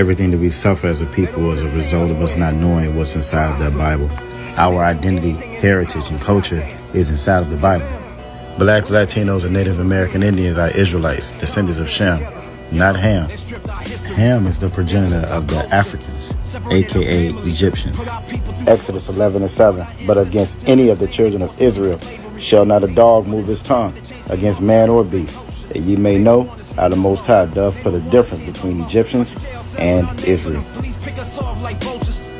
Everything that we suffer as a people is a result of us not knowing what's inside of that Bible. Our identity, heritage, and culture is inside of the Bible. Blacks, Latinos, and Native American Indians are Israelites, descendants of Shem, not Ham. Ham is the progenitor of the Africans, aka Egyptians. Exodus 11:7. But against any of the children of Israel shall not a dog move his tongue, against man or beast, that ye may know how the Most High doth put a difference between Egyptians and Israel.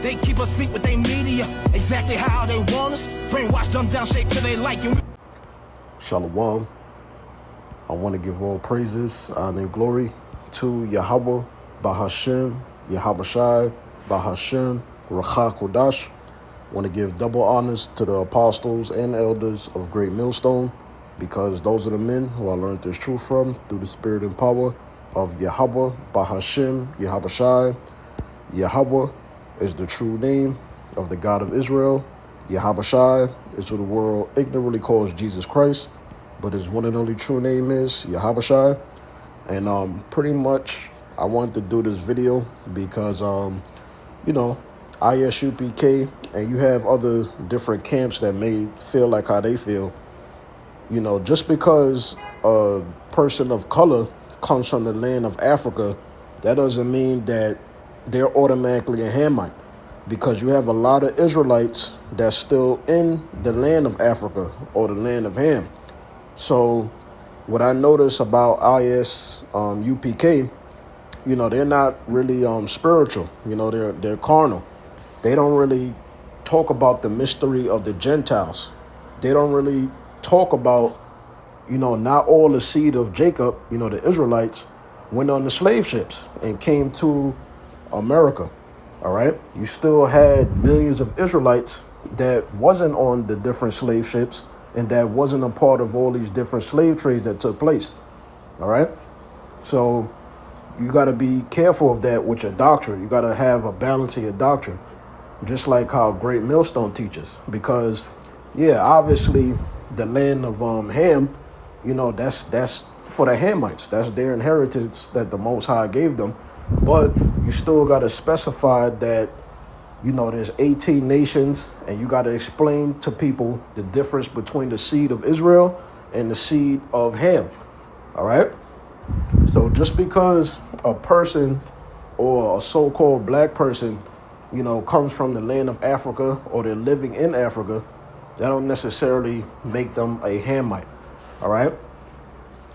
They keep us sleep with their media, exactly how they want us. Brainwash them down, shape till they like you. Shalom. I want to give all praises, honor, and glory to Yahweh, Bahashem, Yahabashai, Bahashem, Racha Kodash. I want to give double honors to the apostles and elders of Great Millstone, because those are the men who I learned this truth from through the spirit and power of Yahweh, Bahashem, Yahabashai. Yahweh is the true name of the God of Israel. Yahabashai is who the world ignorantly calls Jesus Christ, but his one and only true name is Yahabashai. And pretty much I wanted to do this video because, you know, ISUPK, and you have other different camps that may feel like how they feel. You know, just because a person of color comes from the land of Africa, that doesn't mean that they're automatically a Hamite, because you have a lot of Israelites that's still in the land of Africa or the land of Ham. So what I notice about ISUPK, you know, they're not really spiritual. You know, they're carnal. They don't really talk about the mystery of the Gentiles. They don't really talk about, you know, not all the seed of Jacob, you know, the Israelites, went on the slave ships and came to America. All right. You still had millions of Israelites that wasn't on the different slave ships and that wasn't a part of all these different slave trades that took place. All right. So you got to be careful of that with your doctrine. You got to have a balance of your doctrine, just like how Great Millstone teaches. Because, yeah, obviously the land of Ham, you know, that's for the Hamites. That's their inheritance that the Most High gave them. But you still got to specify that, you know, there's 18 nations, and you got to explain to people the difference between the seed of Israel and the seed of Ham. All right. So just because a person or a so-called black person, you know, comes from the land of Africa or they're living in Africa, that don't necessarily make them a Hamite. All right.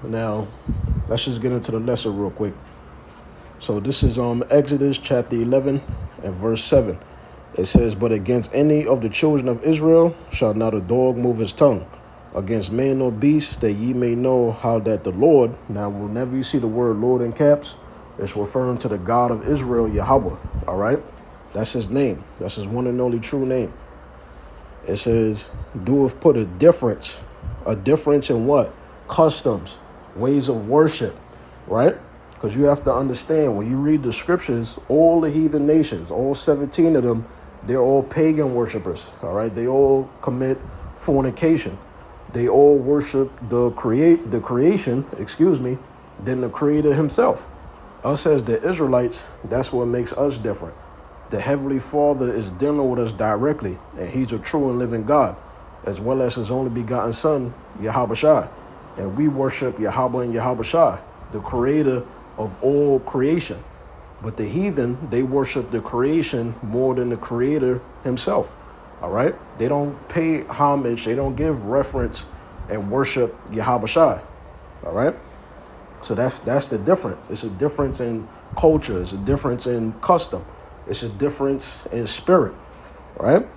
Now, let's just get into the lesson real quick. So this is Exodus chapter 11 and verse 7. It says, but against any of the children of Israel shall not a dog move his tongue, against man or beast, that ye may know how that the Lord, now whenever you see the word Lord in caps, it's referring to the God of Israel, Yahweh. All right. That's his name. That's his one and only true name. It says, doeth put a difference in what? Customs, ways of worship, right? Because you have to understand, when you read the scriptures, all the heathen nations, all 17 of them, they're all pagan worshipers, all right? They all commit fornication. They all worship the creation, than the creator himself. Us as the Israelites, that's what makes us different. The Heavenly Father is dealing with us directly, and he's a true and living God, as well as his only begotten son, Yahabashai. And we worship Yahweh and Yahabashai, the creator of all creation. But the heathen, they worship the creation more than the creator himself. All right. They don't pay homage. They don't give reference and worship Yahabashai. All right. So that's the difference. It's a difference in culture. It's a difference in custom. It's a difference in spirit. All right.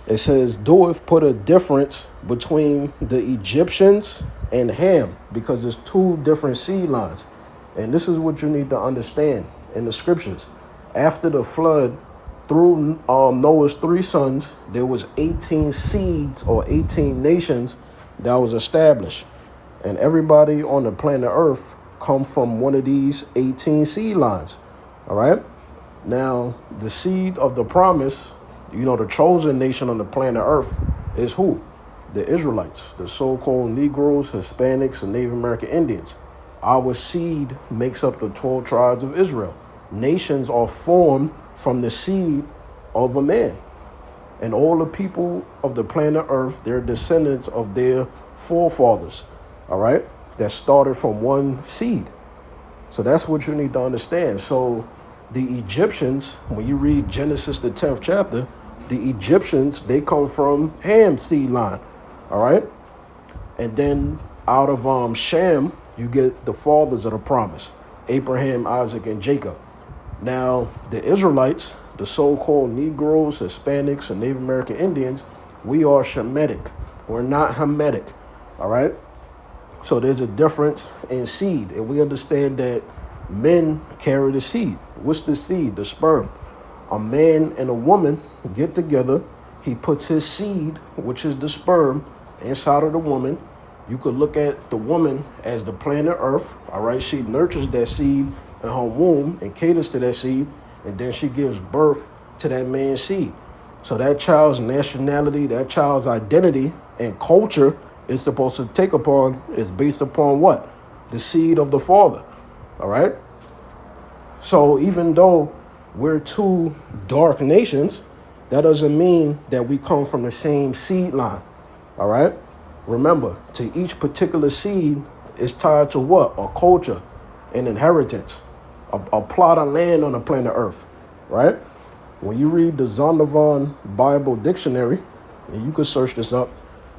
It says, doeth put a difference between the Egyptians and Ham, because there's two different seed lines. And this is what you need to understand in the scriptures. After the flood, through Noah's 3 sons, there was 18 seeds or 18 nations that was established. And everybody on the planet Earth come from one of these 18 seed lines. All right. Now, the seed of the promise, you know, the chosen nation on the planet Earth is who? The Israelites, the so-called Negroes, Hispanics, and Native American Indians. Our seed makes up the 12 tribes of Israel. nations are formed from the seed of a man. And all the people of the planet Earth, they're descendants of their forefathers, all right, that started from one seed. So that's what you need to understand. So the Egyptians, when you read Genesis, the 10th chapter, the Egyptians, they come from Ham's seed line, all right? And then out of Shem, you get the fathers of the promise, Abraham, Isaac, and Jacob. Now, the Israelites, the so-called Negroes, Hispanics, and Native American Indians, we are Shemitic. We're not Hamitic, all right? So there's a difference in seed, and we understand that men carry the seed. What's the seed? The sperm. A man and a woman get together. He puts his seed, which is the sperm, inside of the woman. You could look at the woman as the planet Earth, all right? She nurtures that seed in her womb and caters to that seed, and then she gives birth to that man's seed. So that child's nationality, that child's identity and culture is supposed to take upon, is based upon what? The seed of the father, all right? So even though we're two dark nations, that doesn't mean that we come from the same seed line, all right? Remember, to each particular seed is tied to what? A culture, an inheritance, a plot of land on the planet Earth, right? When you read the Zondervan Bible Dictionary, and you can search this up,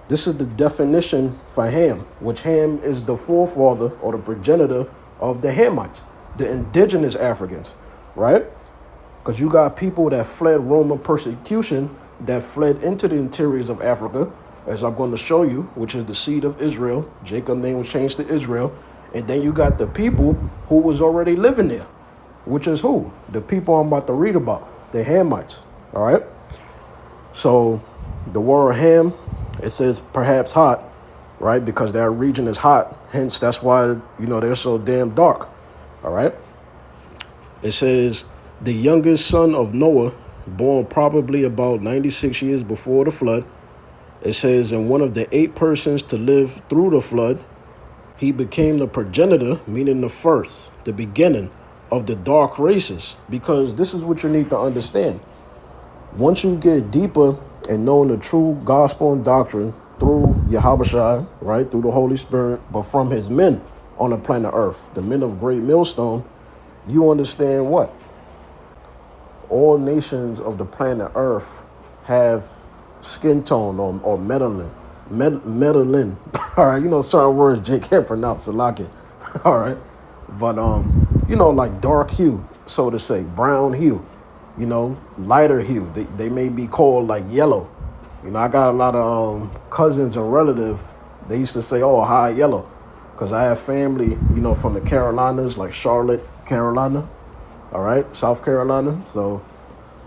this is the definition for Ham, which Ham is the forefather or the progenitor of the Hamites, the indigenous Africans, right? Because you got people that fled Roman persecution, that fled into the interiors of Africa, as I'm going to show you, which is the seed of Israel. Jacob's name was changed to Israel. And then you got the people who was already living there, which is who? The people I'm about to read about, the Hamites, all right? So the word Ham, it says perhaps hot, right? Because that region is hot. Hence, that's why, you know, they're so damn dark, all right? It says the youngest son of Noah, born probably about 96 years before the flood. It says, and one of the 8 persons to live through the flood, he became the progenitor, meaning the first, the beginning of the dark races. Because this is what you need to understand. Once you get deeper and know the true gospel and doctrine through Yahushua, right, through the Holy Spirit, but from his men on the planet Earth, the men of great millstone, you understand what? All nations of the planet Earth have skin tone or melanin. Melanin. All right, you know, certain words Jake can't pronounce, so like it. All right. But, you know, like dark hue, so to say, brown hue, you know, lighter hue. They may be called like yellow. You know, I got a lot of cousins and relatives. They used to say, oh, high yellow. Because I have family, you know, from the Carolinas, like Charlotte, Carolina. All right, South Carolina. So,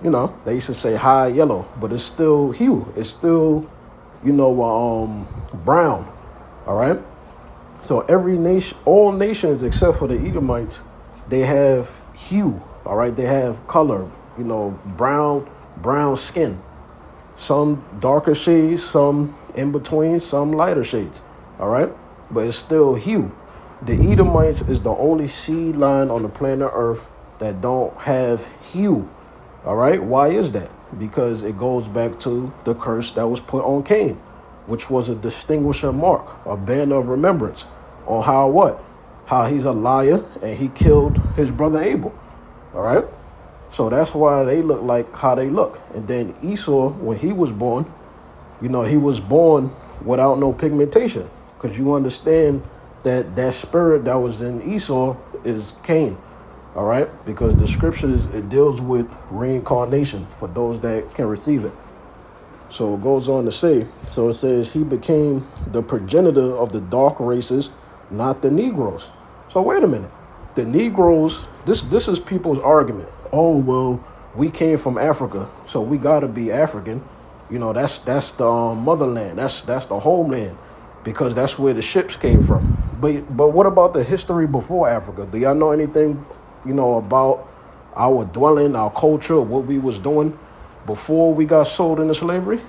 you know, they used to say high yellow, but it's still hue. It's still, you know, brown. All right. So every nation, all nations except for the Edomites, they have hue. All right. They have color, you know, brown skin. Some darker shades, some in between, some lighter shades. All right. But it's still hue. The Edomites is the only seed line on the planet Earth that don't have hue. All right. Why is that? Because it goes back to the curse that was put on Cain, which was a distinguishing mark, a band of remembrance on how what? How he's a liar and he killed his brother Abel. All right. So that's why they look like how they look. And then Esau, when he was born, you know, he was born without no pigmentation, because you understand that that spirit that was in Esau is Cain. All right, because the scriptures, it deals with reincarnation for those that can receive it. So it goes on to say, so it says he became the progenitor of the dark races, not the Negroes. So wait a minute, the Negroes, this is people's argument. Oh, well, we came from Africa, so we got to be African. You know, that's the motherland, that's the homeland, because that's where the ships came from. But what about the history before Africa? Do y'all know anything, you know, about our dwelling, our culture, what we was doing before we got sold into slavery?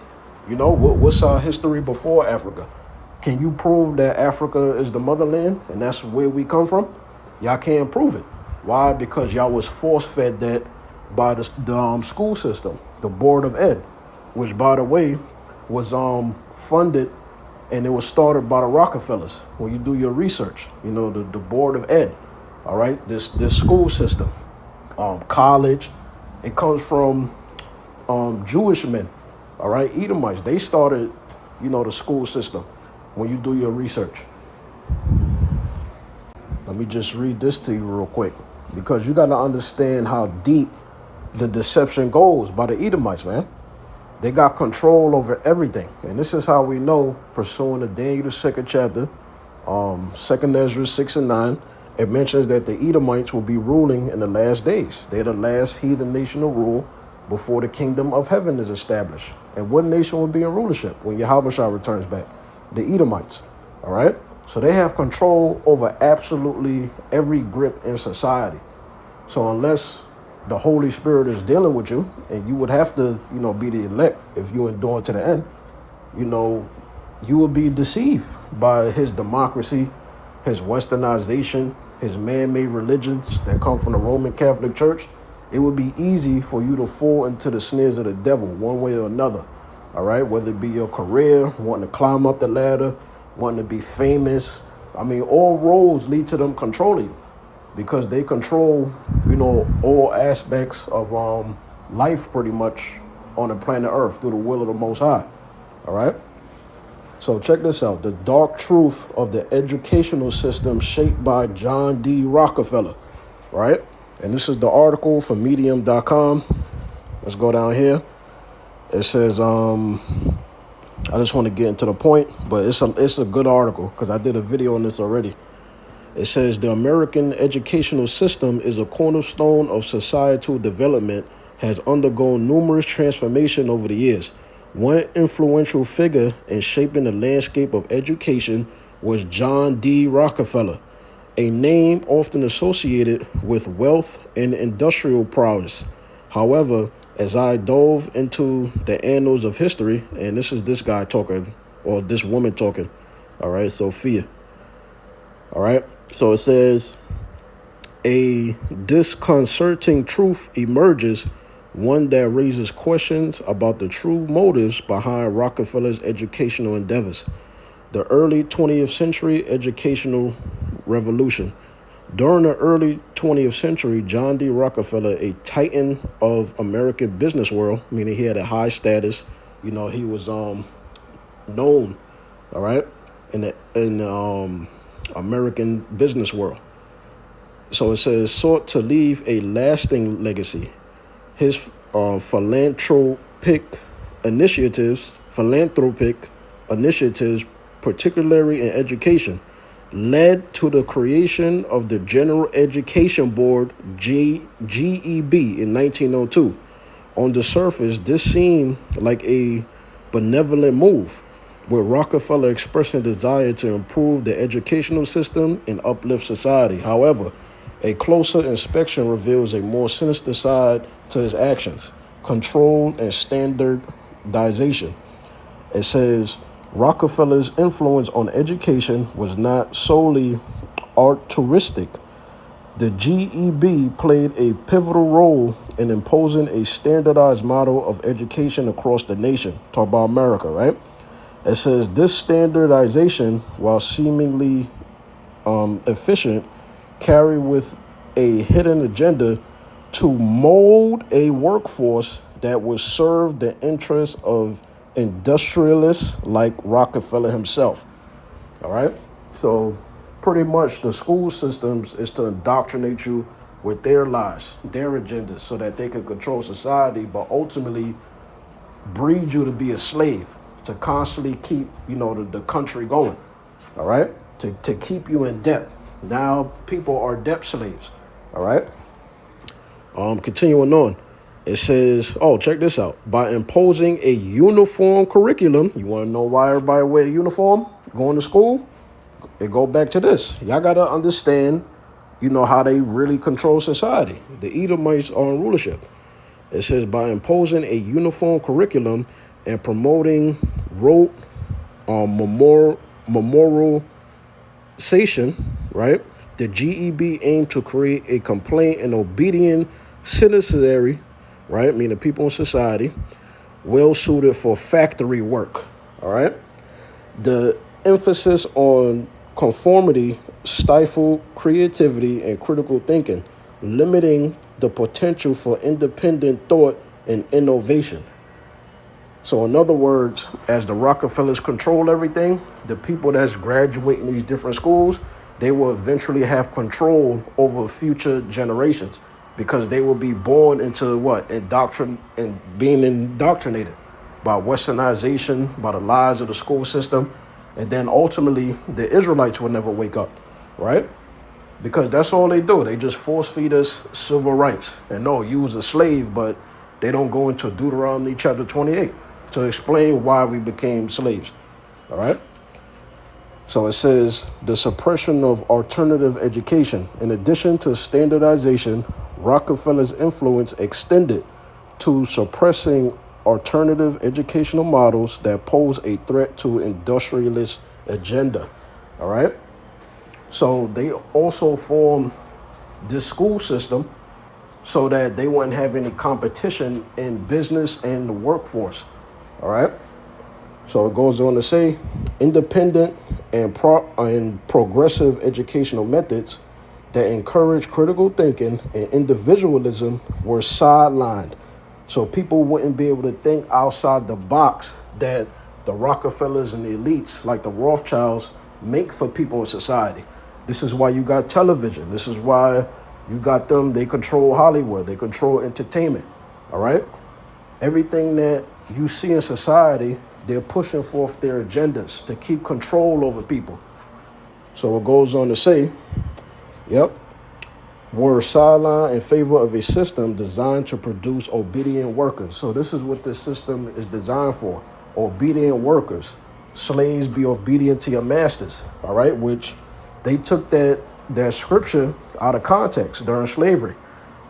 You know, what's our history before Africa? Can you prove that Africa is the motherland and that's where we come from? Y'all can't prove it. Why? Because y'all was force-fed that by the school system, the Board of Ed, which, by the way, was funded, and it was started by the Rockefellers. When you do your research, you know, the Board of Ed, all right, this school system, college, it comes from Jewish men, all right, Edomites. They started, you know, the school system when you do your research. Let me just read this to you real quick, because you got to understand how deep the deception goes by the Edomites, man. They got control over everything. And this is how we know, pursuing the Daniel, the 2nd chapter, 2nd Ezra 6 and 9, it mentions that the Edomites will be ruling in the last days. They're the last heathen nation to rule before the kingdom of heaven is established. And what nation will be in rulership when Yahushua returns back? The Edomites, all right? So they have control over absolutely every grip in society. So unless the Holy Spirit is dealing with you, and you would have to, you know, be the elect if you endure to the end, you know, you will be deceived by his democracy, his westernization, his man-made religions that come from the Roman Catholic Church. It would be easy for you to fall into the snares of the devil one way or another, all right? Whether it be your career, wanting to climb up the ladder, wanting to be famous. I mean, all roads lead to them controlling you, because they control, you know, all aspects of life pretty much on the planet Earth through the will of the Most High, all right? So check this out, the dark truth of the educational system shaped by John D. Rockefeller, right? And this is the article from medium.com. Let's go down here. It says, I just want to get into the point, but it's a good article because I did a video on this already. It says the American educational system is a cornerstone of societal development, has undergone numerous transformations over the years. One influential figure in shaping the landscape of education was John D. Rockefeller, a name often associated with wealth and industrial prowess. However, as I dove into the annals of history, and this is this guy talking, or this woman talking, all right, Sophia, all right, so it says, a disconcerting truth emerges, one that raises questions about the true motives behind Rockefeller's educational endeavors. The early 20th century educational revolution. During the early 20th century, John D. Rockefeller, a titan of American business world, meaning he had a high status, you know, he was known, all right, in the American business world. So it says, sought to leave a lasting legacy. His philanthropic initiatives, particularly in education, led to the creation of the General Education Board, GEB, in 1902. On the surface, this seemed like a benevolent move, with Rockefeller expressing desire to improve the educational system and uplift society. However, a closer inspection reveals a more sinister side to his actions: control and standardization. It says, Rockefeller's influence on education was not solely altruistic. The GEB played a pivotal role in imposing a standardized model of education across the nation. Talk about America, right? It says this standardization, while seemingly efficient, carried with a hidden agenda to mold a workforce that would serve the interests of industrialists like Rockefeller himself. All right? So pretty much the school systems is to indoctrinate you with their lies, their agendas, so that they can control society, but ultimately breed you to be a slave, to constantly keep, you know, the country going. All right? To keep you in debt. Now people are debt slaves. All right? Continuing on. It says, oh, check this out. By imposing a uniform curriculum, you want to know why everybody wear a uniform going to school? It go back to this. Y'all got to understand, you know, how they really control society. The Edomites are in rulership. It says, by imposing a uniform curriculum and promoting memorialization, right? The GEB aimed to create a complaint and obedient citizenry, right, meaning people in society, well suited for factory work, all right? The emphasis on conformity stifled creativity and critical thinking, limiting the potential for independent thought and innovation. So in other words, as the Rockefellers control everything, the people that's graduating these different schools, they will eventually have control over future generations because they will be born into what? Being indoctrinated by westernization, by the lies of the school system. And then ultimately, the Israelites will never wake up, right? Because that's all they do. They just force feed us civil rights. And no, you was a slave, but they don't go into Deuteronomy chapter 28 to explain why we became slaves, all right? So it says, the suppression of alternative education. In addition to standardization, Rockefeller's influence extended to suppressing alternative educational models that pose a threat to industrialist agenda, all right? So they also formed this school system so that they wouldn't have any competition in business and the workforce, all right? So it goes on to say, independent and progressive educational methods that encourage critical thinking and individualism were sidelined. So people wouldn't be able to think outside the box that the Rockefellers and the elites, like the Rothschilds, make for people in society. This is why you got television. This is why you got them. They control Hollywood. They control entertainment, all right? Everything that you see in society, they're pushing forth their agendas to keep control over people. So it goes on to say, were sidelined in favor of a system designed to produce obedient workers. So this is what this system is designed for, obedient workers. Slaves, be obedient to your masters, all right? Which they took that scripture out of context during slavery,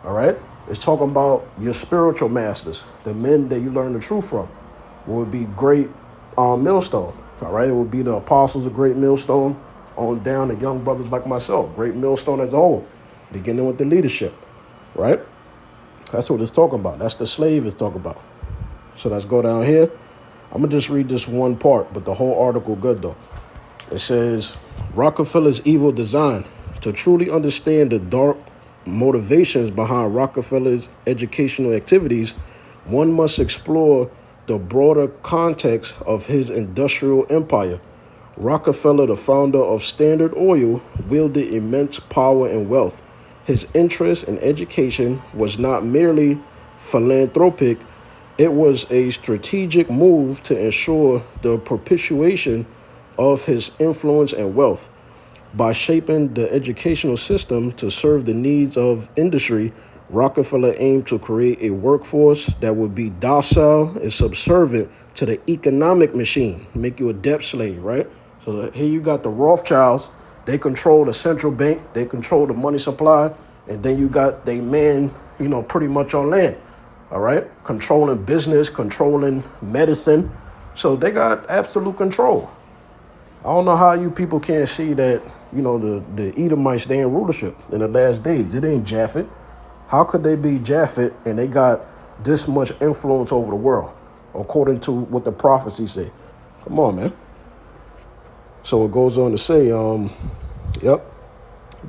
all right? It's talking about your spiritual masters, the men that you learn the truth from, would be great millstone, all right? It would be the apostles of great millstone on down to young brothers like myself, great millstone as a whole, beginning with the leadership, right? That's what it's talking about. That's the slave is talking about. So let's go down here. I'm going to just read this one part, but the whole article good, though. It says, Rockefeller's evil design. To truly understand the dark motivations behind Rockefeller's educational activities, one must explore the broader context of his industrial empire. Rockefeller, the founder of Standard Oil, wielded immense power and wealth. His interest in education was not merely philanthropic, it was a strategic move to ensure the perpetuation of his influence and wealth. By shaping the educational system to serve the needs of industry, Rockefeller aimed to create a workforce that would be docile and subservient to the economic machine, make you a debt slave, right? So here you got the Rothschilds. They control the central bank. They control the money supply. And then you got they man, pretty much on land, all right? Controlling business, controlling medicine. So they got absolute control. I don't know how you people can't see that, the Edomites, they in rulership in the last days. It ain't Japhet. How could they be Japhet and they got this much influence over the world, according to what the prophecy say? Come on, man. So it goes on to say, the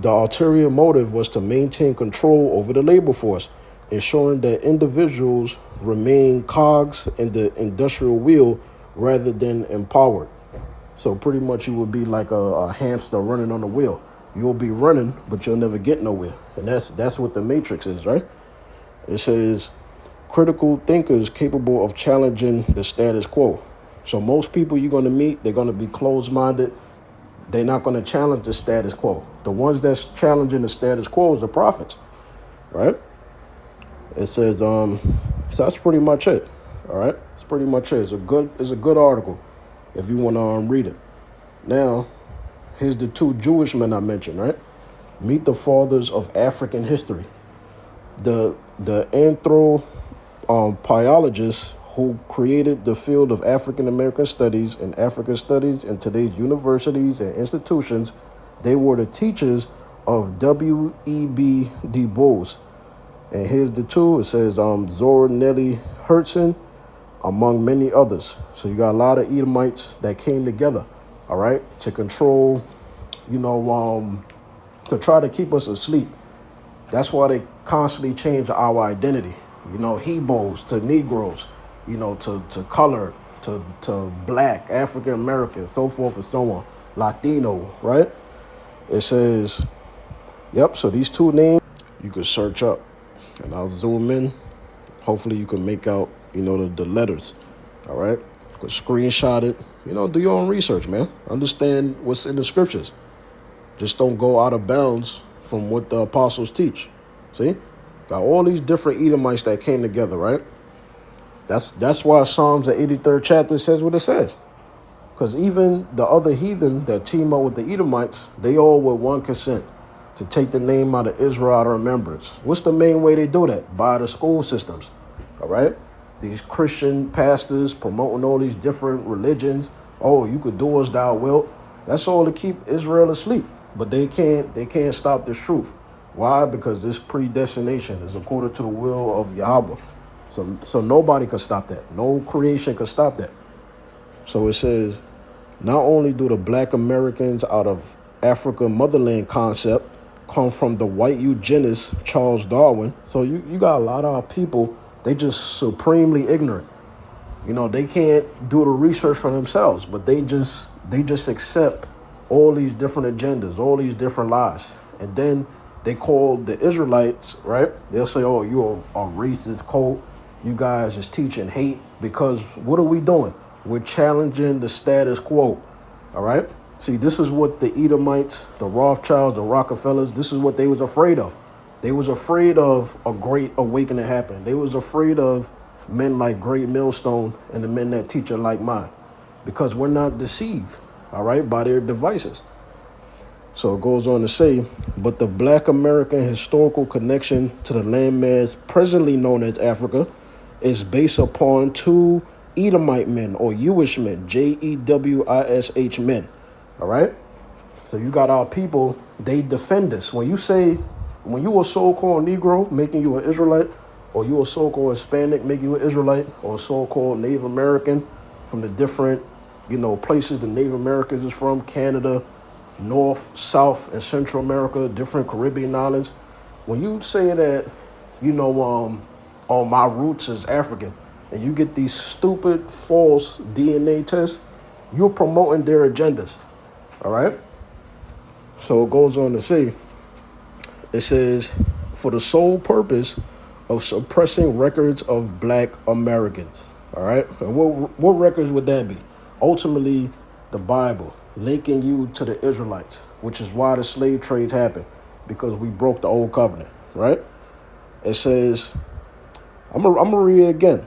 ulterior motive was to maintain control over the labor force, ensuring that individuals remain cogs in the industrial wheel rather than empowered. So pretty much you would be like a hamster running on the wheel. You'll be running, but you'll never get nowhere. And that's what the matrix is, right? It says critical thinkers capable of challenging the status quo. So most people you're going to meet, they're going to be closed-minded. They're not going to challenge the status quo. The ones that's challenging the status quo is the prophets, right? It says, so that's pretty much it, all right? It's pretty much it. It's a good article if you want to read it. Now, here's the two Jewish men I mentioned, right? Meet the fathers of African history. The anthropologists who created the field of African American studies and African studies in today's universities and institutions, they were the teachers of W.E.B. Du Bois. And here's the two. It says Zora Neale Hurston, among many others. So you got a lot of Edomites that came together, all right, to control, to try to keep us asleep. That's why they constantly change our identity. Hebrews to Negroes, to color, to black, African American, so forth and so on, Latino, right? It says, yep, so these two names you could search up, and I'll zoom in. Hopefully you can make out, the letters, all right? You can screenshot it, do your own research, man. Understand what's in the scriptures. Just don't go out of bounds from what the apostles teach. See? Got all these different Edomites that came together, right? That's why Psalms, the 83rd chapter, says what it says. Because even the other heathen that team up with the Edomites, they all with one consent to take the name out of Israel out of remembrance. What's the main way they do that? By the school systems, all right? These Christian pastors promoting all these different religions. Oh, you could do as thou wilt. That's all to keep Israel asleep. But they can't stop this truth. Why? Because this predestination is according to the will of Yahweh. So nobody could stop that. No creation could stop that. So it says, not only do the black Americans out of Africa motherland concept come from the white eugenist Charles Darwin. So you got a lot of our people, they just supremely ignorant. They can't do the research for themselves, but they just accept all these different agendas, all these different lies. And then they call the Israelites, right? They'll say, oh, you're a racist cult. You guys is teaching hate, because what are we doing? We're challenging the status quo, all right? See, this is what the Edomites, the Rothschilds, the Rockefellers, this is what they was afraid of. They was afraid of a great awakening happening. They was afraid of men like Great Millstone and the men that teach it like mine, because we're not deceived, all right, by their devices. So it goes on to say, but the black American historical connection to the landmass presently known as Africa is based upon two Edomite men, or Jewish men, Jewish men, all right? So you got our people, they defend us. When you a so-called Negro making you an Israelite, or you a so-called Hispanic making you an Israelite, or a so-called Native American from the different, places the Native Americans is from, Canada, North, South, and Central America, different Caribbean islands. When you say that, my roots is African, and you get these stupid false DNA tests, you're promoting their agendas, all right? So it goes on to say, it says, for the sole purpose of suppressing records of black Americans, all right? And what records would that be? Ultimately, the Bible, linking you to the Israelites, which is why the slave trades happened, because we broke the old covenant, right? It says, I'm gonna read it again.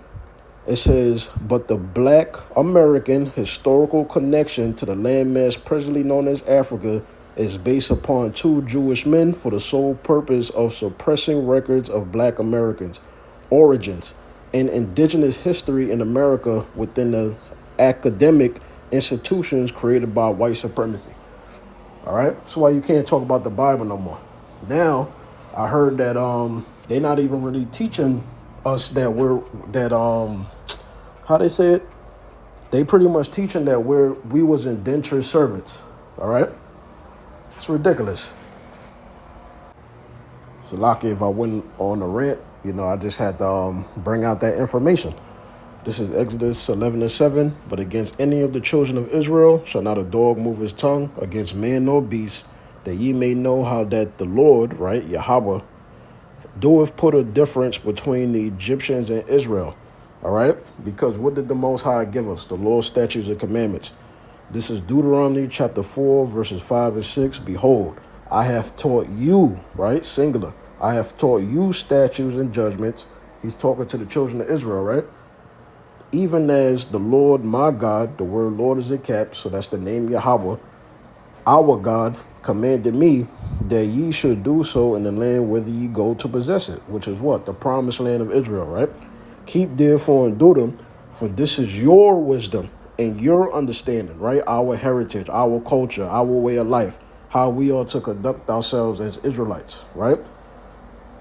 It says, but the black American historical connection to the landmass presently known as Africa is based upon two Jewish men for the sole purpose of suppressing records of black Americans, origins, and indigenous history in America within the academic institutions created by white supremacy. All right? That's why you can't talk about the Bible no more. Now, I heard that they're not even really teaching us that how they say it? They pretty much teaching that we was indentured servants. All right? It's ridiculous. So lucky if I went on a rant, I just had to bring out that information. This is Exodus 11:7. But against any of the children of Israel shall not a dog move his tongue against man nor beast, that ye may know how that the Lord, right, Yahweh, doeth put a difference between the Egyptians and Israel. All right? Because what did the Most High give us? The law, statutes, and commandments. This is Deuteronomy chapter 4, verses 5 and 6. Behold, I have taught you, right, singular, I have taught you statutes and judgments. He's talking to the children of Israel, right? Even as the Lord my God, the word Lord is a cap, so that's the name Yahweh, our God, commanded me that ye should do so in the land whither ye go to possess it, which is what? The promised land of Israel, right? Keep therefore and do them, for this is your wisdom and your understanding, right? Our heritage, our culture, our way of life. how we are to conduct ourselves as Israelites, right?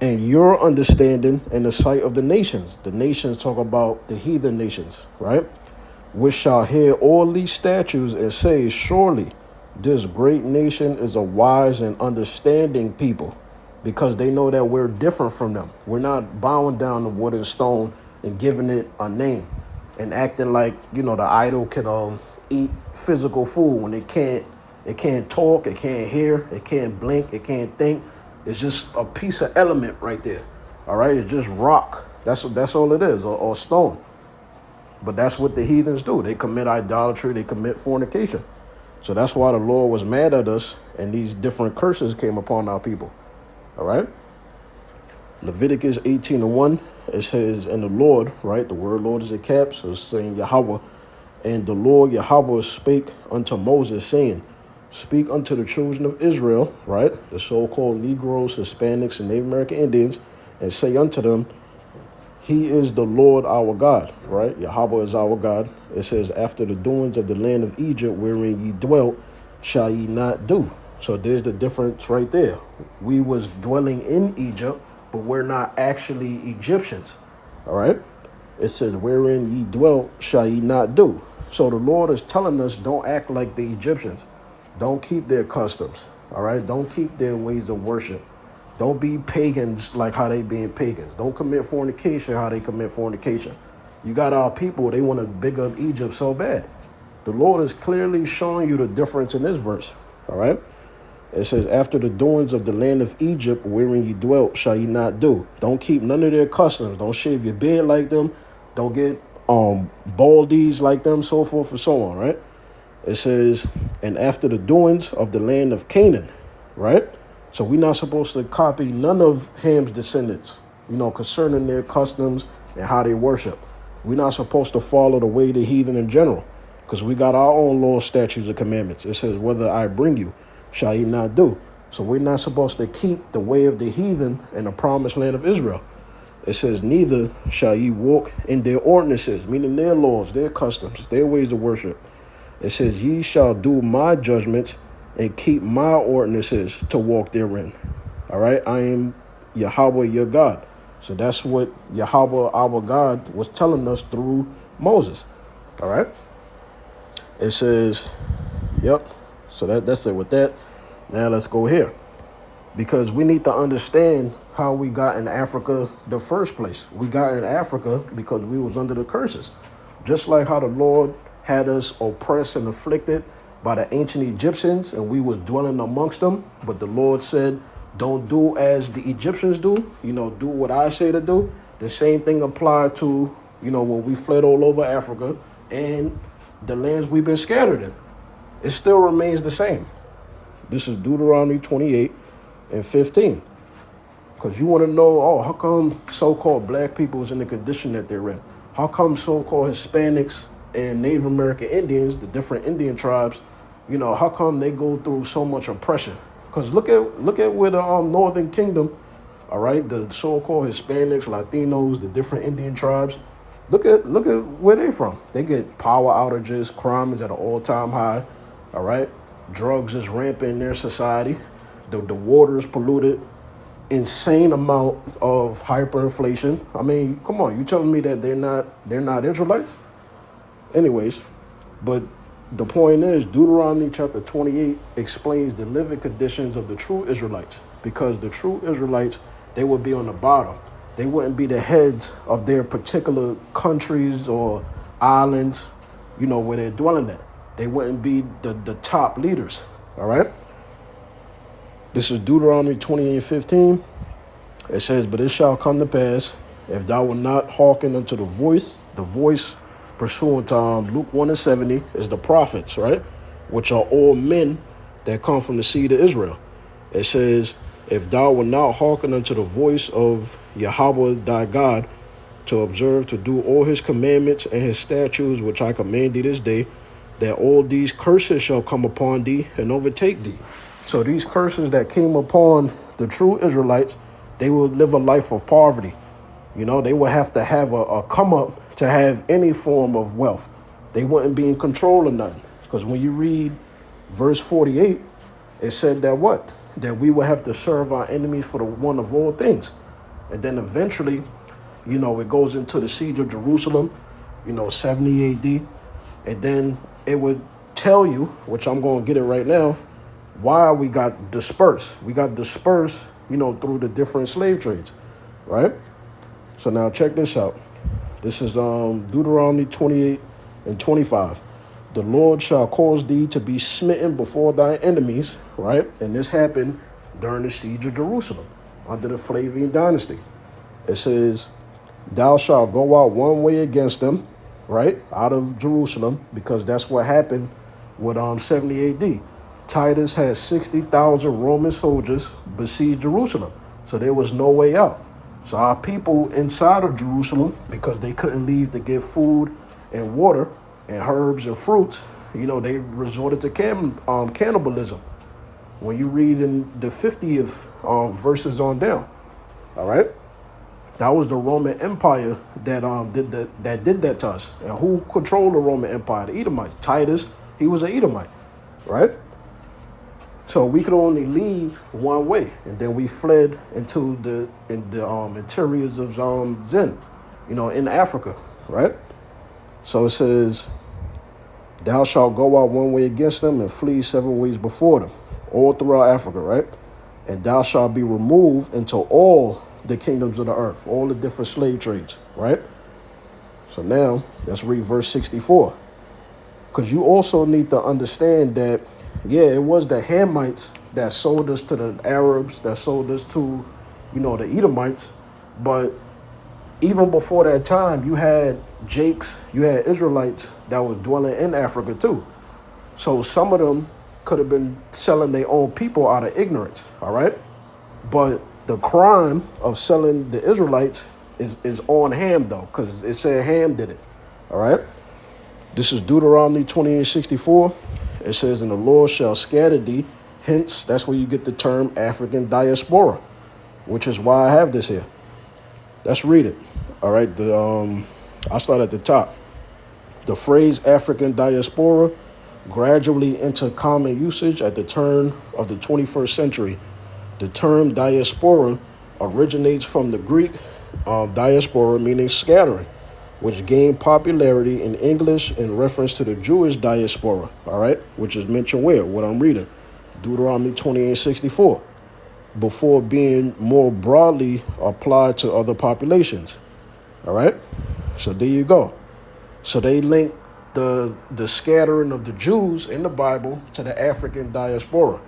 And your understanding in the sight of the nations talk about the heathen nations, right? Which shall hear all these statutes and say, surely this great nation is a wise and understanding people, because they know that we're different from them. We're not bowing down to wood and stone and giving it a name and acting like, you know, the idol can eat physical food when it can't talk, it can't hear, it can't blink, it can't think. It's just a piece of element right there. All right, it's just rock. That's all it is, or stone. But that's what the heathens do. They commit idolatry, they commit fornication. So that's why the Lord was mad at us, and these different curses came upon our people. All right. Leviticus 18:1, it says, and the Lord, right? The word Lord is in caps, so it's saying Yahweh. And the Lord Yahweh spake unto Moses, saying, speak unto the children of Israel, right? The so-called Negroes, Hispanics, and Native American Indians, and say unto them, he is the Lord our God, right? Yahweh is our God. It says, after the doings of the land of Egypt, wherein ye dwelt, shall ye not do. So there's the difference right there. We was dwelling in Egypt, but we're not actually Egyptians, all right? It says, wherein ye dwelt, shall ye not do. So the Lord is telling us, don't act like the Egyptians. Don't keep their customs, all right? Don't keep their ways of worship. Don't be pagans like how they being pagans. Don't commit fornication how they commit fornication. You got our people, they want to big up Egypt so bad. The Lord is clearly showing you the difference in this verse, all right? It says, after the doings of the land of Egypt, wherein ye dwelt, shall ye not do. Don't keep none of their customs. Don't shave your beard like them. Don't get baldies like them, so forth and so on, right? It says, and after the doings of the land of Canaan, right? So we're not supposed to copy none of Ham's descendants, you know, concerning their customs and how they worship. We're not supposed to follow the way of the heathen in general, because we got our own laws, statutes, and commandments. It says, whether I bring you, shall ye not do. So we're not supposed to keep the way of the heathen in the promised land of Israel. It says, neither shall ye walk in their ordinances, meaning their laws, their customs, their ways of worship. It says, ye shall do my judgments and keep my ordinances to walk therein. All right, I am Yahweh your God. So that's what Yahweh our God was telling us through Moses. All right. It says, yep. So that's it with that. Now let's go here, because we need to understand how we got in Africa the first place. We got in Africa because we was under the curses, just like how the Lord had us oppressed and afflicted by the ancient Egyptians, and we was dwelling amongst them. But the Lord said, don't do as the Egyptians do, you know, do what I say to do. The same thing applied to, you know, when we fled all over Africa and the lands we've been scattered in. It still remains the same. This is Deuteronomy 28:15. Because you want to know, oh, how come so-called black people is in the condition that they're in? How come so-called Hispanics and Native American Indians, the different Indian tribes, you know, how come they go through so much oppression? Because look at where the Northern Kingdom, all right, the so-called Hispanics, Latinos, the different Indian tribes, look at where they from. They get power outages, crime is at an all-time high, all right? Drugs is rampant in their society. The water is polluted. Insane amount of hyperinflation. I mean, come on, you telling me that they're not Israelites? Anyways, but the point is, Deuteronomy chapter 28 explains the living conditions of the true Israelites, because the true Israelites, they would be on the bottom. They wouldn't be the heads of their particular countries or islands, you know, where they're dwelling at. They wouldn't be the top leaders, all right? This is Deuteronomy 28:15. It says, but it shall come to pass, if thou wilt not hearken unto the voice pursuant to Luke 1:70 is the prophets, right? Which are all men that come from the seed of Israel. It says, if thou wilt not hearken unto the voice of Yahweh thy God, to observe to do all his commandments and his statutes, which I command thee this day, that all these curses shall come upon thee and overtake thee. So these curses that came upon the true Israelites, they would live a life of poverty. You know, they would have to have a come up to have any form of wealth. They wouldn't be in control of nothing. Because when you read verse 48, it said that what? That we would have to serve our enemies for the one of all things. And then eventually, it goes into the siege of Jerusalem, 70 AD. And then it would tell you, which I'm going to get it right now, why we got dispersed. We got dispersed, through the different slave trades, right? So now check this out. This is Deuteronomy 28 and 25. The Lord shall cause thee to be smitten before thy enemies, right? And this happened during the siege of Jerusalem under the Flavian dynasty. It says, thou shalt go out one way against them, right, out of Jerusalem, because that's what happened with 70 AD. Titus had 60,000 Roman soldiers besiege Jerusalem, so there was no way out. So our people inside of Jerusalem, because they couldn't leave to get food and water and herbs and fruits, they resorted to cannibalism. When you read in the 50th verses on down, all right? That was the Roman Empire that did that to us. And who controlled the Roman Empire? The Edomites. Titus, he was an Edomite, right? So we could only leave one way, and then we fled into the interiors of Zen, in Africa, right? So it says, thou shalt go out one way against them and flee 7 ways before them, all throughout Africa, right? And thou shalt be removed into all the kingdoms of the earth, all the different slave trades, right? So now let's read verse 64, because you also need to understand that, yeah, it was the Hamites that sold us to the Arabs, that sold us to, the Edomites. But even before that time, you had Jakes, you had Israelites that was dwelling in Africa too. So some of them could have been selling their own people out of ignorance, all right? But the crime of selling the Israelites is on Ham, though, because it said Ham did it, all right? This is Deuteronomy 28:64. It says, and the Lord shall scatter thee. Hence, that's where you get the term African diaspora, which is why I have this here. Let's read it. All right, I'll start at the top. The phrase African diaspora gradually entered common usage at the turn of the 21st century. The term diaspora originates from the Greek diaspora, meaning scattering, which gained popularity in English in reference to the Jewish diaspora, all right, which is mentioned where? What I'm reading, Deuteronomy 28:64, before being more broadly applied to other populations, all right? So there you go. So they link the scattering of the Jews in the Bible to the African diaspora.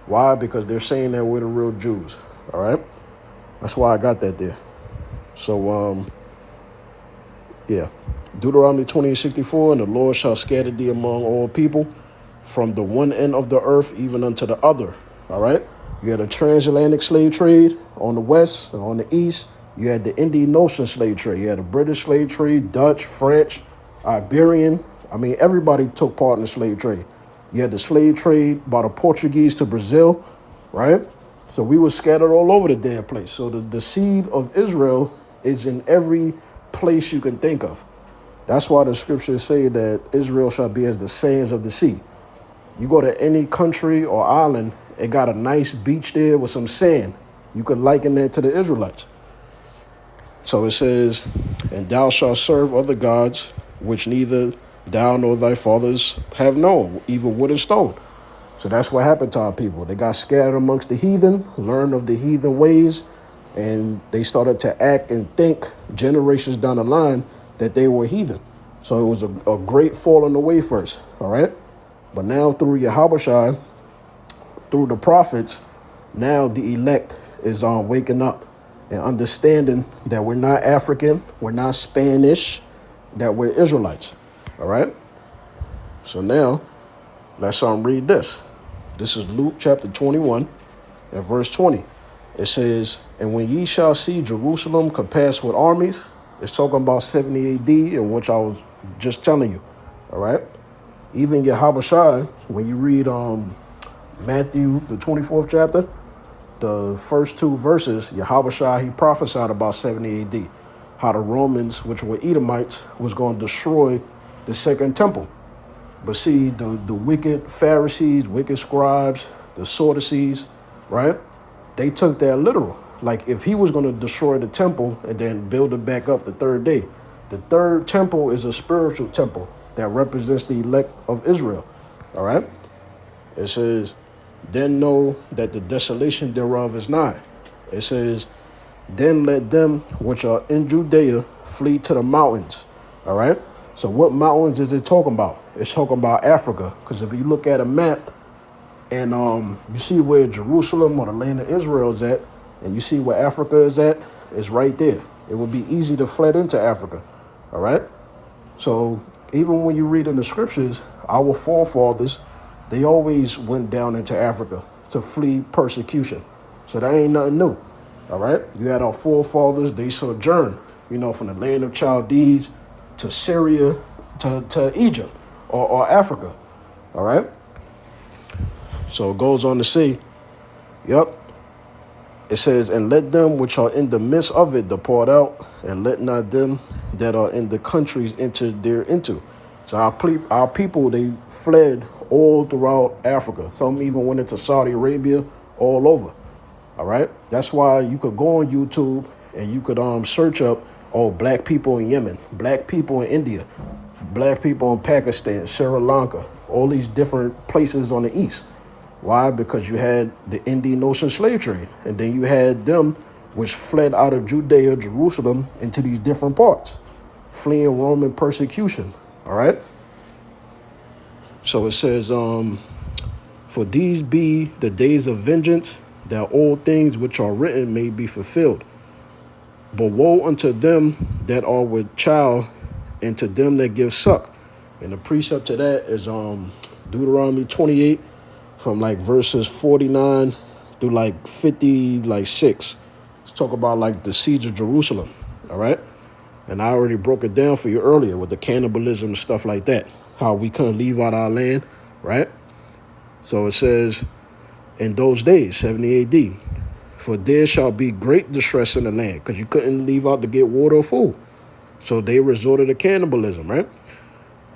Why? Because they're saying that we're the real Jews, all right? That's why I got that there. So, yeah, Deuteronomy 28:64, and the Lord shall scatter thee among all people, from the one end of the earth even unto the other. All right. You had a transatlantic slave trade on the west and on the east. You had the Indian Ocean slave trade. You had a British slave trade, Dutch, French, Iberian. I mean, everybody took part in the slave trade. You had the slave trade by the Portuguese to Brazil, right? So we were scattered all over the damn place. So the seed of Israel is in every place you can think of. That's why the scriptures say that Israel shall be as the sands of the sea. You go to any country or island, it got a nice beach there with some sand. You could liken that to the Israelites. So it says, and thou shalt serve other gods, which neither thou nor thy fathers have known, even wood and stone. So that's what happened to our people. They got scattered amongst the heathen, learned of the heathen ways, and they started to act and think generations down the line that they were heathen. So it was a great falling away first, all right? But now through Yahushua, through the prophets, now the elect is waking up and understanding that we're not African, we're not Spanish, that we're Israelites, all right? So now, let's read this. This is Luke chapter 21 and verse 20. It says, and when ye shall see Jerusalem compassed with armies, it's talking about 70 AD, in which I was just telling you, all right? Even Yahushua, when you read Matthew, the 24th chapter, the first 2 verses, Yahushua, he prophesied about 70 AD, how the Romans, which were Edomites, was going to destroy the second temple. But see, the wicked Pharisees, wicked scribes, the Sadducees, right? They took that literal. Like if he was going to destroy the temple and then build it back up the third day, the third temple is a spiritual temple that represents the elect of Israel. All right. It says, then know that the desolation thereof is nigh. It says, then let them which are in Judea flee to the mountains. All right. So what mountains is it talking about? It's talking about Africa. Because if you look at a map and you see where Jerusalem or the land of Israel is at, and you see where Africa is at, it's right there. It would be easy to fled into Africa. All right. So even when you read in the scriptures, our forefathers, they always went down into Africa to flee persecution. So that ain't nothing new. All right. You had our forefathers, they sojourned, from the land of Chaldees to Syria to Egypt or Africa. All right. So it goes on to say, yep. It says, and let them which are in the midst of it depart out, and let not them that are in the countries enter thereinto. So our people, they fled all throughout Africa. Some even went into Saudi Arabia, all over. All right. That's why you could go on YouTube and you could search up, black people in Yemen, black people in India, black people in Pakistan, Sri Lanka, all these different places on the east. Why? Because you had the Indian Ocean slave trade, and then you had them which fled out of Judea, Jerusalem, into these different parts, fleeing Roman persecution. All right. So it says, for these be the days of vengeance, that all things which are written may be fulfilled. But woe unto them that are with child, and to them that give suck. And the precept to that is Deuteronomy 28, from like verses 49 through like 56. Let's talk about like the siege of Jerusalem. All right. And I already broke it down for you earlier with the cannibalism and stuff like that, how we couldn't leave out our land. Right. So it says, in those days, 70 AD, for there shall be great distress in the land, because you couldn't leave out to get water or food. So they resorted to cannibalism, right?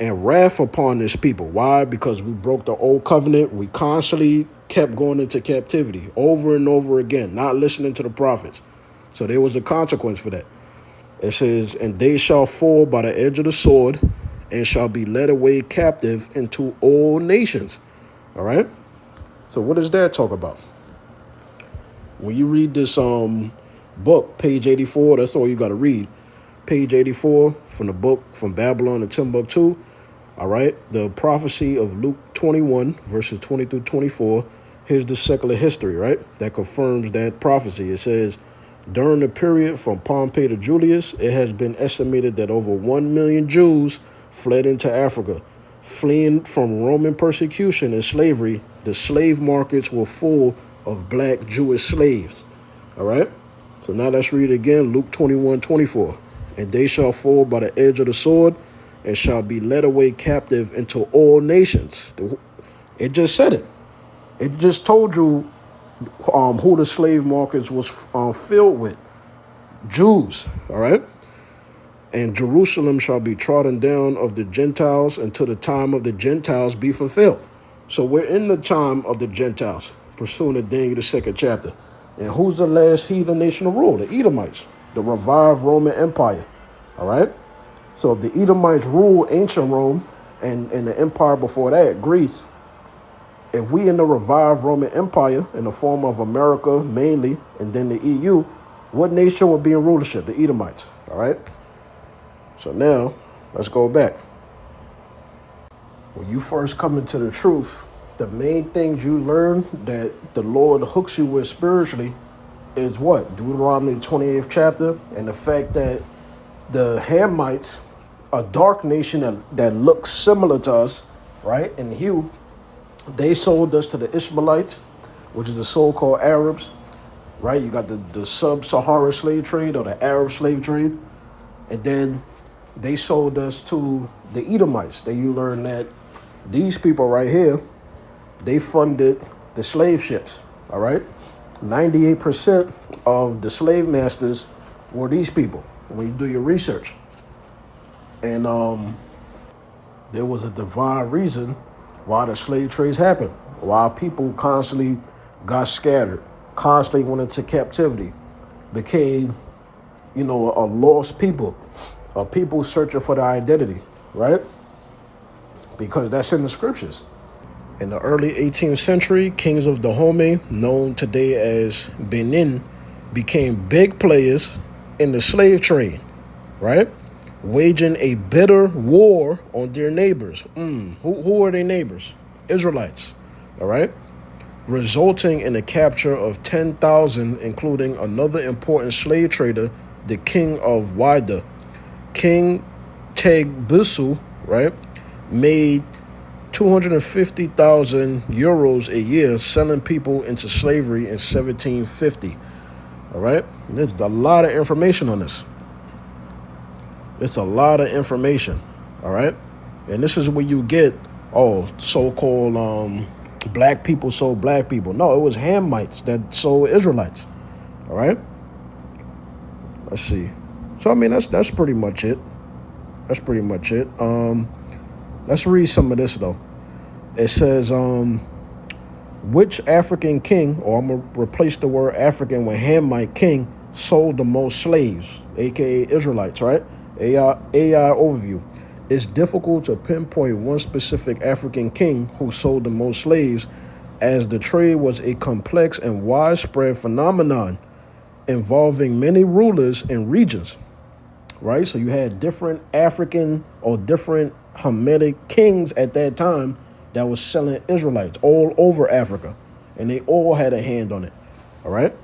And wrath upon this people. Why? Because we broke the old covenant. We constantly kept going into captivity over and over again, not listening to the prophets. So there was a consequence for that. It says, and they shall fall by the edge of the sword, and shall be led away captive into all nations. All right. So what does that talk about? When you read this book, page 84, that's all you got to read. Page 84 from the book From Babylon to Timbuktu. All right. The prophecy of Luke 21, verses 20 through 24. Here's the secular history, right? That confirms that prophecy. It says, during the period from Pompey to Julius, it has been estimated that over 1 million Jews fled into Africa. Fleeing from Roman persecution and slavery, the slave markets were full of black Jewish slaves. All right. So now let's read it again. Luke 21:24. And they shall fall by the edge of the sword, and shall be led away captive into all nations. It just said it. It just told you who the slave markets was filled with. Jews. All right. And Jerusalem shall be trodden down of the Gentiles until the time of the Gentiles be fulfilled. So we're in the time of the Gentiles, pursuing the Daniel, the 2nd chapter. And who's the last heathen nation to rule? The Edomites, the revived Roman Empire. All right. So if the Edomites rule ancient Rome and the empire before that, Greece, if we in the revived Roman Empire in the form of America mainly, and then the EU, what nation would be in rulership? The Edomites. All right. So now, let's go back. When you first come into the truth, the main things you learn that the Lord hooks you with spiritually is what? Deuteronomy 28th chapter, and the fact that the Hamites, a dark nation that looks similar to us, right, in hue, they sold us to the Ishmaelites, which is the so-called Arabs, right? You got the sub-Saharan slave trade or the Arab slave trade, and then they sold us to the Edomites. Then you learn that these people right here, they funded the slave ships, all right? 98% of the slave masters were these people when you do your research. And there was a divine reason why the slave trades happened. while people constantly got scattered, constantly went into captivity, became, a lost people, a people searching for their identity, right? Because that's in the scriptures. In the early 18th century, kings of Dahomey, known today as Benin, became big players in the slave trade, right? Waging a bitter war on their neighbors. Who are their neighbors? Israelites, all right? Resulting in the capture of 10,000, including another important slave trader, the king of Wida. King Tegbusu, right, made 250,000 euros a year selling people into slavery in 1750. All right? There's a lot of information on this. It's a lot of information. All right? And this is where you get, so-called black people sold black people. No, it was Hamites that sold Israelites. All right? Let's see. So, I mean, that's pretty much it. That's pretty much it. Let's read some of this, though. It says, which African king, or I'm going to replace the word African with Hamite king, sold the most slaves, a.k.a. Israelites, right? AI overview. It's difficult to pinpoint one specific African king who sold the most slaves, as the trade was a complex and widespread phenomenon involving many rulers and regions, right? So you had different African or different Hamitic kings at that time that was selling Israelites all over Africa, and they all had a hand on it, all right?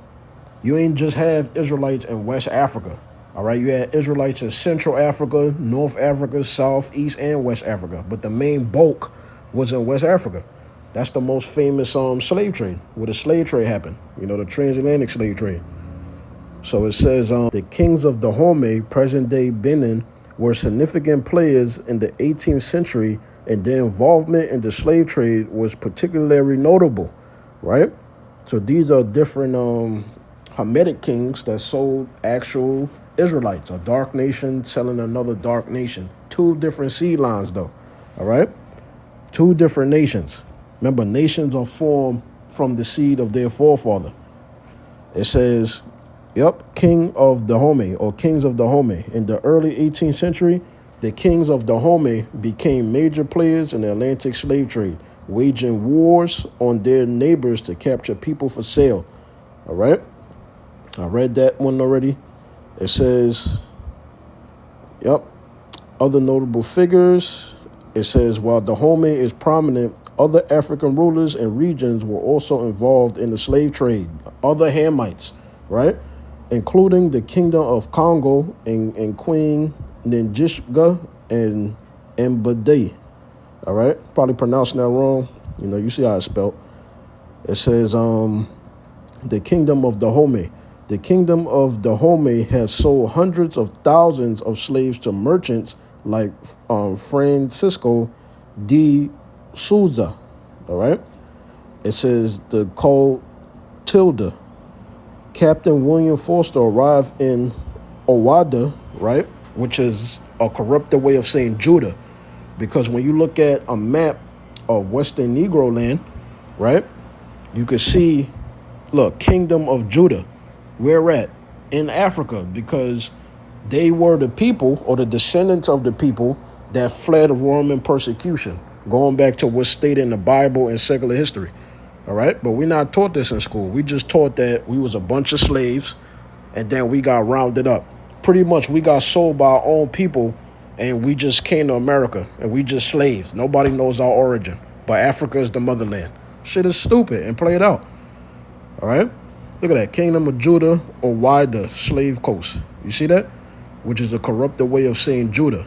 You ain't just have Israelites in West Africa, all right? You had Israelites in Central Africa, North Africa, South, East, and West Africa, but the main bulk was in West Africa. That's the most famous slave trade, where the slave trade happened, the transatlantic slave trade. So it says, the kings of Dahomey, present-day Benin, were significant players in the 18th century, and their involvement in the slave trade was particularly notable, right? So these are different Hamitic kings that sold actual Israelites, a dark nation selling another dark nation. Two different seed lines, though, all right? Two different nations. Remember, nations are formed from the seed of their forefather. It says, king of Dahomey, or kings of Dahomey. In the early 18th century, the kings of Dahomey became major players in the Atlantic slave trade, waging wars on their neighbors to capture people for sale. All right? I read that one already. It says, other notable figures. It says, while Dahomey is prominent, other African rulers and regions were also involved in the slave trade. Other Hamites, right? Including the Kingdom of Congo and Queen Ninjishga and Mbade. All right? Probably pronouncing that wrong. You see how it's spelled. It says, the Kingdom of Dahomey. The Kingdom of Dahomey has sold hundreds of thousands of slaves to merchants like Francisco de Souza. All right? It says the Clotilda. Captain William Foster arrived in Owada, right, which is a corrupted way of saying Judah, because when you look at a map of Western Negro land, right, you can see, look, Kingdom of Judah. Where at? In Africa, because they were the people or the descendants of the people that fled Roman persecution, going back to what's stated in the Bible and secular history. All right, but we're not taught this in school. We just taught that we was a bunch of slaves, and then we got rounded up. Pretty much, we got sold by our own people, and we just came to America, and we just slaves. Nobody knows our origin, but Africa is the motherland. Shit is stupid and play it out. All right, look at that, Kingdom of Judah or Wida, slave coast. You see that? Which is a corrupted way of saying Judah,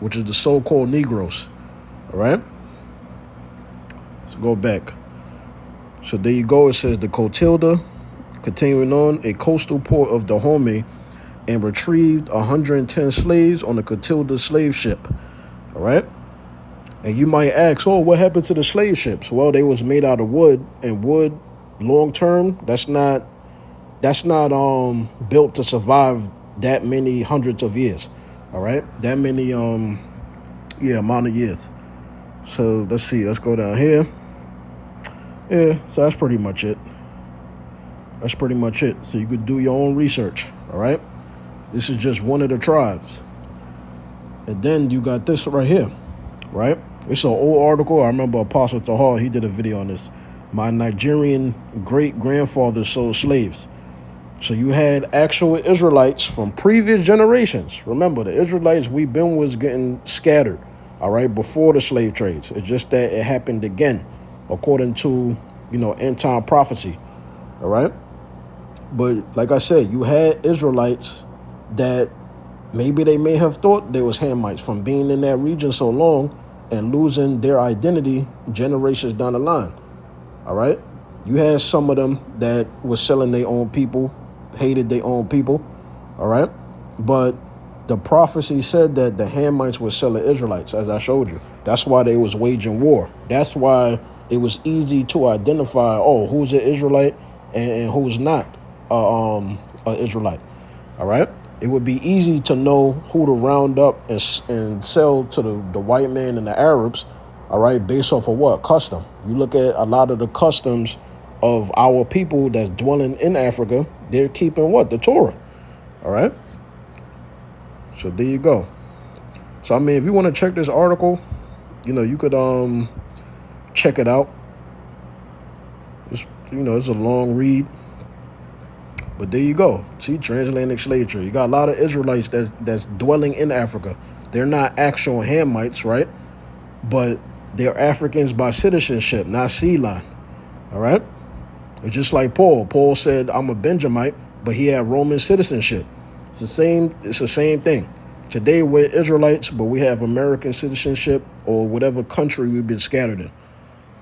which is the so-called Negroes. All right, let's go back. So there you go. It says the Clotilda, continuing on, a coastal port of Dahomey, and retrieved 110 slaves on the Clotilda slave ship. All right. And you might ask, what happened to the slave ships? Well, they was made out of wood, and wood, long term, that's not built to survive that many hundreds of years. All right. That many amount of years. So let's see. Let's go down here. Yeah, so that's pretty much it. That's pretty much it. So you could do your own research, all right? This is just one of the tribes. And then you got this right here, right? It's an old article. I remember Apostle Tahar, he did a video on this. My Nigerian great-grandfather sold slaves. So you had actual Israelites from previous generations. Remember, the Israelites was getting scattered, all right, before the slave trades. It's just that it happened again, according to, end-time prophecy, all right? But like I said, you had Israelites that maybe they may have thought they was Hamites from being in that region so long and losing their identity generations down the line, all right? You had some of them that was selling their own people, hated their own people, all right? But the prophecy said that the Hamites were selling Israelites, as I showed you. That's why they was waging war. That's why it was easy to identify, who's an Israelite and who's not an Israelite, all right? It would be easy to know who to round up and sell to the white man and the Arabs, all right, based off of what? Custom. You look at a lot of the customs of our people that's dwelling in Africa, they're keeping what? The Torah, all right? So there you go. So, I mean, if you want to check this article, you could check it out. It's, it's a long read. But there you go. See, transatlantic slave trade. You got a lot of Israelites that's dwelling in Africa. They're not actual Hamites, right? But they're Africans by citizenship, not sea line. All right? It's just like Paul. Paul said, I'm a Benjamite, but he had Roman citizenship. It's the same thing. Today we're Israelites, but we have American citizenship or whatever country we've been scattered in.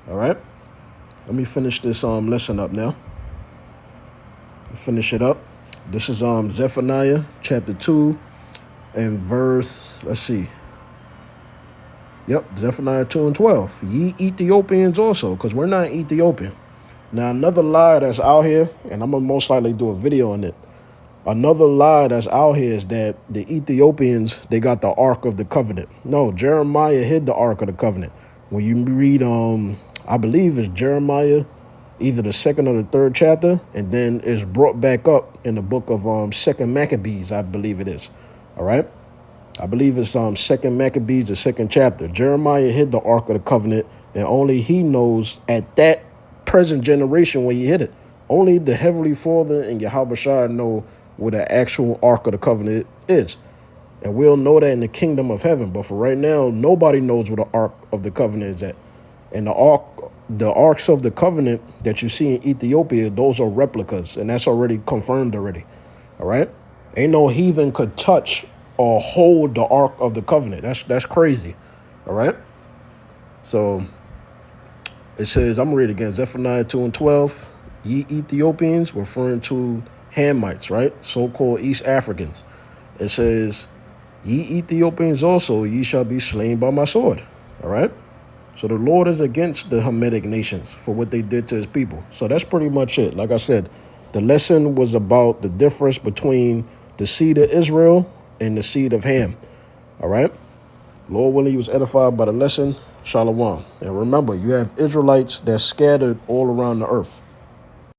All right? Let me finish this lesson up now. Finish it up. This is Zephaniah chapter 2 and verse, let's see. Yep, Zephaniah 2 and 12. Ye Ethiopians also, because we're not Ethiopian. Now, another lie that's out here, and I'm going to most likely do a video on it. Another lie that's out here is that the Ethiopians, they got the Ark of the Covenant. No, Jeremiah hid the Ark of the Covenant. When you read, I believe it's Jeremiah, either the 2nd or the 3rd chapter, and then it's brought back up in the book of 2nd Maccabees, I believe it is. All right? I believe it's 2nd Maccabees, the 2nd chapter. Jeremiah hid the Ark of the Covenant, and only he knows at that present generation when he hid it. Only the Heavenly Father and YAHWH know where the actual Ark of the Covenant is. And we'll know that in the kingdom of heaven. But for right now, nobody knows where the Ark of the Covenant is at. And the Arks of the Covenant that you see in Ethiopia, those are replicas. And that's already confirmed already. All right? Ain't no heathen could touch or hold the Ark of the Covenant. That's crazy. All right? So it says, I'm going to read it again. Zephaniah 2 and 12. Ye Ethiopians, referring to Hamites, right? So-called East Africans. It says, ye Ethiopians also, ye shall be slain by my sword. All right? So the Lord is against the Hamitic nations for what they did to his people. So that's pretty much it. Like I said, the lesson was about the difference between the seed of Israel and the seed of Ham. All right? Lord willing, you was edified by the lesson. Shalom. And remember, you have Israelites that's scattered all around the earth.